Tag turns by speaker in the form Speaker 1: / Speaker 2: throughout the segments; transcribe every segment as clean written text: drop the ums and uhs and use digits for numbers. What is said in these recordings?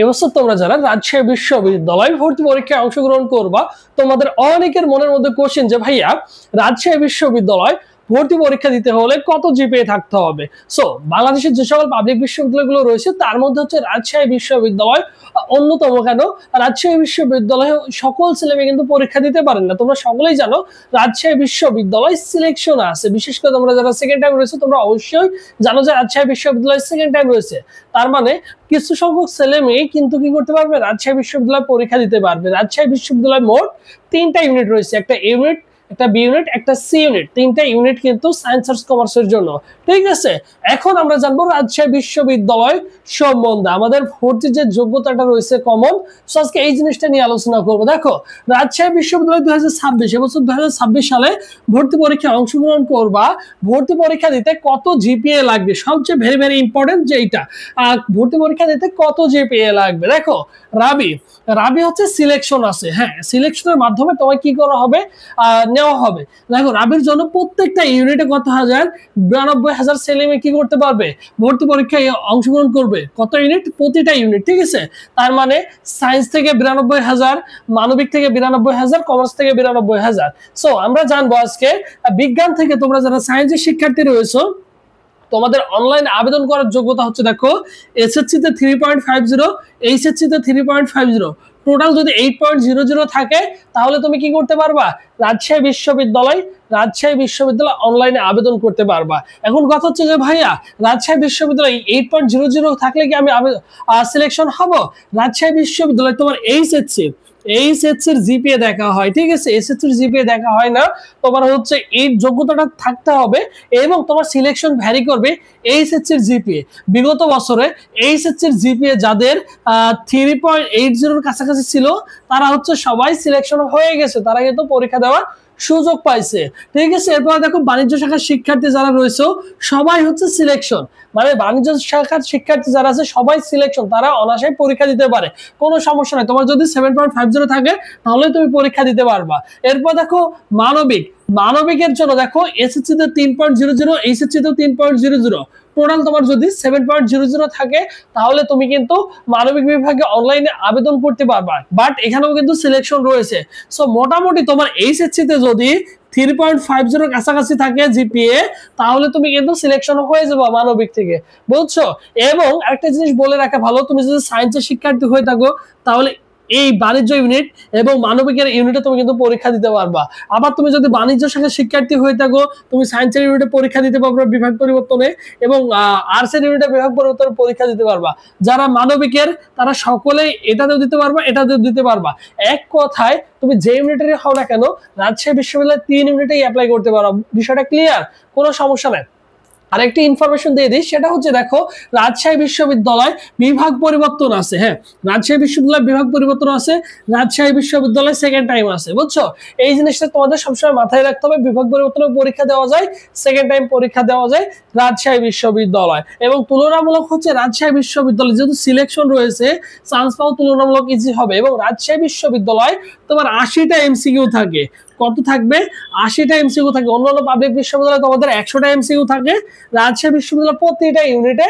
Speaker 1: এবছর তোমরা যারা রাজশাহী বিশ্ববিদ্যালয় ভর্তি পরীক্ষায় অংশগ্রহণ করবা, তোমাদের অনেকের মনের মধ্যে কোশ্চেন যে ভাইয়া রাজশাহী বিশ্ববিদ্যালয় ভর্তি পরীক্ষা দিতে হলে কত জিপিএ থাকতে হবে। সো বাংলাদেশের যে সকল পাবলিক বিশ্ববিদ্যালয়গুলো রয়েছে তার মধ্যে হচ্ছে রাজশাহী বিশ্ববিদ্যালয় অন্যতম। কেন? রাজশাহী বিশ্ববিদ্যালয়ে সকল ছেলেমেয়ে কিন্তু পরীক্ষা দিতে পারেন না। তোমরা সকলেই জানো রাজশাহী বিশ্ববিদ্যালয় সিলেকশন আছে, বিশেষ করে তোমরা যারা সেকেন্ড টাইম রয়েছে তোমরা অবশ্যই জানো যে রাজশাহী বিশ্ববিদ্যালয় সেকেন্ড টাইম রয়েছে। তার মানে কিছু সংখ্যক ছেলে মেয়ে কিন্তু কি করতে পারবে, রাজশাহী বিশ্ববিদ্যালয় পরীক্ষা দিতে পারবে। রাজশাহী বিশ্ববিদ্যালয় মোট 3টা ইউনিট রয়েছে, একটা ইউনিট, একটা বি ইউনিট, একটা সি ইউনিট, 3টা ইউনিট কিন্তু সায়েন্স আর্টস কমার্সের জন্য। ঠিক আছে, এখন আমরা জানবো রাজশাহী বিশ্ববিদ্যালয় সম্বন্ধে আমাদের ভর্তির যে যোগ্যতাটা রয়েছে কমন। সো আজকে এই জিনিসটা নিয়ে আলোচনা করবো। দেখো, রাজশাহী বিশ্ববিদ্যালয় 2026 এবছর 2026 সালে ভর্তি পরীক্ষায় অংশগ্রহণ করবা। ভর্তি পরীক্ষা দিতে কত জিপিএ লাগবে, সবচেয়ে ভেরি ভেরি ইম্পর্টেন্ট যে এইটা, ভর্তি পরীক্ষা দিতে কত জিপিএ লাগবে। দেখো, রাবি হচ্ছে সিলেকশন আছে, হ্যাঁ সিলেকশনের মাধ্যমে তোমায় কি করা হবে, নেওয়া হবে। দেখো, রাবির জন্য প্রত্যেকটা ইউনিটে কত হাজার, 92,000 ছেলে মেয়ে কি করতে পারবে, ভর্তি পরীক্ষায় অংশগ্রহণ করবে। কত ইউনিট? প্রতিটা ইউনিট। ঠিক আছে, তার মানে সায়েন্স থেকে 92,000, মানবিক থেকে 92,000, কমার্স থেকে 92,000। সো আমরা জানবো আজকে বিজ্ঞান থেকে তোমরা যারা সায়েন্সের শিক্ষার্থী রয়েছে তোমাদের অনলাইন আবেদন করার যোগ্যতা হচ্ছে, দেখো এসএসসি তে 3.50, এইচএসসি তে 3.50, টোটাল যদি 8.00 থাকে তাহলে তুমি কি করতে পারবা, রাজশাহী বিশ্ববিদ্যালয় অনলাইনে আবেদন করতে পারবা। এখন কথা হচ্ছে যে ভাইয়া রাজশাহী বিশ্ববিদ্যালয় 8.00 থাকলে কি আমি সিলেকশন হব? রাজশাহী বিশ্ববিদ্যালয় তোমার এইচএসসির জিপিএ দেখা হয়। ঠিক আছে, এসএসসির জিপিএ দেখা হয় না, তোমার হচ্ছে এই যোগ্যতাটা থাকতে হবে এবং তোমার সিলেকশন ভ্যারি করবে এইচএসসির জিপিএ। বিগত বছরে এইচএসসির জিপিএ যাদের 3.80 কাছাকাছি ছিল তারা হচ্ছে সবাই সিলেকশন হয়ে গেছে, তারা কিন্তু পরীক্ষা দেওয়ার সুযোগ পাইছে। ঠিক আছে, এরপর দেখো বাণিজ্য শাখার শিক্ষার্থী যারা রয়েছে সবাই হচ্ছে সিলেকশন, মানে বাণিজ্য শাখার শিক্ষার্থী যারা আছে সবাই সিলেকশন, তারা অনায়াসে পরীক্ষা দিতে পারে, কোনো সমস্যা নাই। তোমার যদি 7.50 থাকে তাহলে তুমি পরীক্ষা দিতে পারবা। এরপর দেখো মানবিকের জন্য দেখো এসএসসি তে 3.00, এইচএসসি তে 3.00, টোটাল তোমার যদি 7.00 থাকে তাহলে তুমি কিন্তু মানবিক বিভাগে অনলাইনে আবেদন করতে পারবা। বাট এখানেও কিন্তু সিলেকশন রয়েছে। সো মোটামুটি তোমার এইচএসসি তে যদি 3.50 কাছাকাছি থাকে জিপিএ তাহলে তুমি কিন্তু সিলেকশন হয়ে যাবে মানবিক থেকে, বুঝছো? এবং একটা জিনিস বলে রাখা ভালো, তুমি যদি সায়েন্সের শিক্ষার্থী হয়ে থাকো তাহলে এই বাণিজ্য ইউনিট এবং মানবিকের ইউনিটে তুমি কিন্তু পরীক্ষা দিতে পারবা। আবার তুমি যদি বাণিজ্য শাখার শিক্ষার্থী হয়ে থাকো তুমি সায়েন্সের ইউনিটে পরীক্ষা দিতে পারবা বিভাগ পরিবর্তনে, এবং আর্টসের ইউনিটে বিভাগ পরিবর্তনে পরীক্ষা দিতে পারবা। যারা মানবিকের তারা সকলেই এটাতেও দিতে পারবা, এটাতেও দিতে পারবা। এক কথায় তুমি যে ইউনিটেরই হও না কেন রাজশাহী বিশ্ববিদ্যালয় 3 ইউনিটেই অ্যাপ্লাই করতে পারো। বিষয়টা ক্লিয়ার? কোনো সমস্যা নাই। আরেকটি ইনফরমেশন দিয়ে দিই, সেটা হচ্ছে দেখো রাজশাহী বিশ্ববিদ্যালয় বিভাগ পরিবর্তন আছে। হ্যাঁ, রাজশাহী বিশ্ববিদ্যালয় বিভাগ পরিবর্তন আছে, রাজশাহী বিশ্ববিদ্যালয় সেকেন্ড টাইম আছে, বুঝছো? এই জিনিসটা তোমাদের সবসময় মাথায় রাখতে হবে। বিভাগ পরিবর্তনের পরীক্ষা দেওয়া যায়, সেকেন্ড টাইম পরীক্ষা দেওয়া যায় রাজশাহী বিশ্ববিদ্যালয়। এবং তুলনামূলক হচ্ছে রাজশাহী বিশ্ববিদ্যালয় যেহেতু সিলেকশন রয়েছে চান্স পাওয়া তুলনামূলক ইজি হবে। এবং রাজশাহী বিশ্ববিদ্যালয় তোমার 80টা এমসিকিউ থাকে। কত থাকবে? 80টা এমসিকিউ থাকে। অন্যান্য পাবলিক বিশ্ববিদ্যালয়ে তোমাদের 100টা এমসিকিউ থাকে। রাজশাহী বিশ্ববিদ্যালয় প্রতিটা ইউনিটে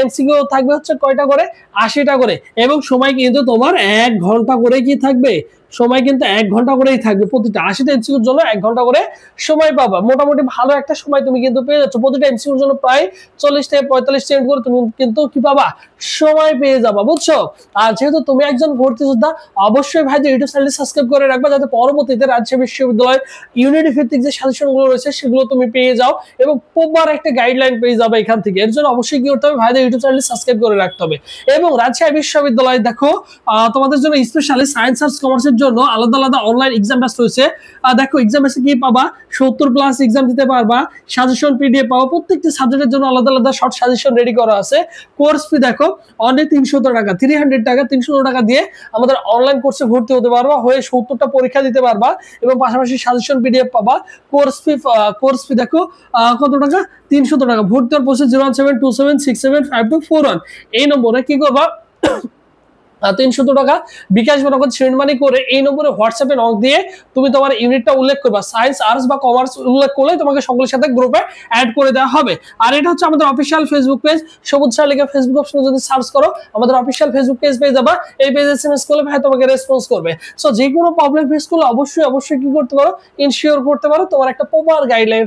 Speaker 1: এমসিকিউ থাকবে হচ্ছে কয়টা করে, 80টা করে। এবং সময় কিন্তু তোমার 1 ঘন্টা করে কি থাকবে, সময় কিন্তু 1 ঘন্টা করেই থাকবে। প্রতিটা 80টা এমসিকিউর জন্য 1 ঘন্টা করে সময় পাবা। মোটামুটি ভালো একটা সময় তুমি কিন্তু পেয়ে যাচ্ছ। প্রতিটা এমসিকিউর জন্য প্রায় 40 থেকে 45 মিনিট করে তুমি কিন্তু কি পাবা, সময় পেয়ে যাবা, বুঝছো? আর যেহেতু তুমি একজন ভর্তি যোদ্ধা অবশ্যই ভাই ইউটিউব চ্যানেল সাবস্ক্রাইব করে রাখবা যাতে পরবর্তীতে রাজশাহী বিশ্ববিদ্যালয় ইউনিটি ভিত্তিক যে সাজেশনগুলো রয়েছে সেগুলো তুমি পেয়ে যাও এবং প্রপার একটা গাইডলাইন পেয়ে যাবে এখান থেকে। এর জন্য অবশ্যই কি করতে হবে, ভাইদের ইউটিউব চ্যানেল সাবস্ক্রাইব করে রাখতে হবে। এবং রাজশাহী বিশ্ববিদ্যালয় দেখো তোমাদের জন্য স্পেশালি সায়েন্স আর্টস কমার্সের জন্য আলাদা আলাদা অনলাইন এক্সাম ব্যাচ রয়েছে। দেখো এক্সাম ব্যাচে কি পাবা, 70+ এক্সাম দিতে পারবা, সাজেশন পিডিএফ পাবো, প্রত্যেকটি সাবজেক্টের জন্য আলাদা আলাদা শর্ট সাজেশন রেডি করা আছে। কোর্স ফি দেখো অনলি 300 টাকা, 300 টাকা দিয়ে আমাদের অনলাইন কোর্সে ভর্তি হতে পারবা, হয়ে 70টা পরীক্ষা দিতে পারবা এবং পাশাপাশি সাজেশন পিডিএফ পাবা। কোর্স ফি দেখো কত টাকা, 300 টাকা। ভর্তি হওয়ার প্রসেস 01727675241 এই নম্বরে কি করবা, 300 টাকা বিকাশ বা নগদ সেন্ড মানি করে এই নম্বরে হোয়াটসঅ্যাপে নক দিয়ে তুমি তোমার ইউনিটটা উল্লেখ করবা, সায়েন্স, আর্টস বা কমার্স উল্লেখ করলে তোমাকে সকলের সাথে গ্রুপে অ্যাড করে দেওয়া হবে। আর এটা হচ্ছে আমাদের অফিসিয়াল ফেসবুক পেজ, সবুজ স্যার লিখে ফেসবুক অপশনে যদি সার্চ করো আমাদের অফিসিয়াল ফেসবুক পেজ পেয়ে যাবা। এই পেজে এসএমএস করলে ভাই তোমাকে রেসপন্স করবে। সো যে কোনো প্রবলেম ফেস করলে অবশ্যই কি করতে পারো, ইনশিওর করতে পারো তোমার একটা প্রপার গাইডলাইন